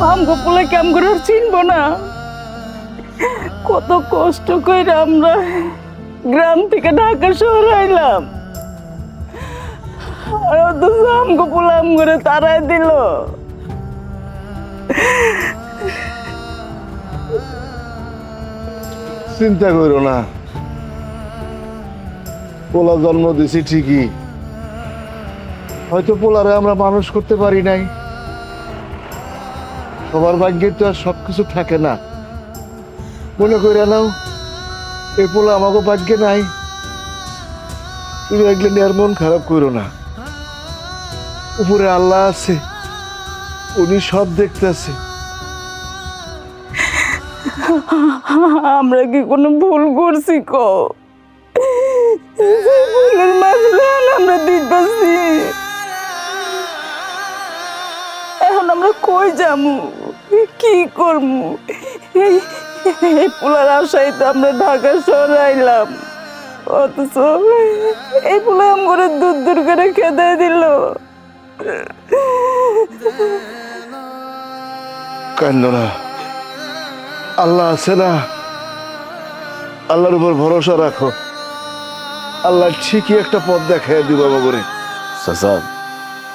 আমগো পোলা কেম করে চিনবো না? কত কষ্ট করে আমরা গ্রাম থেকে ঢাকা শহরে আইলাম, আর অথচ আমগো পোলা আমগরে তারাই দিল। চিন্তা করো না, পোলা জন্ম দিছি ঠিকই, হয়তো পোলারে আমরা মানুষ করতে পারি নাই। সবার ভাগ্যে তো আর সবকিছু থাকে না। মনে করে নাও এই পোলা আমাকে ভাগ্যে নাই। তুমি একলে নিয়ে আর মন খারাপ করো না, উপরে আল্লাহ আছে, উনি সব দেখতেছে। আমরা কি কোনো ভুল করছি কো? ভুলের মাঝে আমরা দিতেছি। এখন আমরা কই যামু, কি করমু? এই পোলার আশায় তো আমরা ঢাকা শহরে আইলাম, অথচ এই পোলা আমগরে দূর দূর করে খেদাই দিল। কান্দো না, আল্লাহ আছে না, আল্লাহর উপর ভরসা রাখো। আল্লাহ ঠিকই একটা পথ দেখাই দিব বাবা করে। চাচা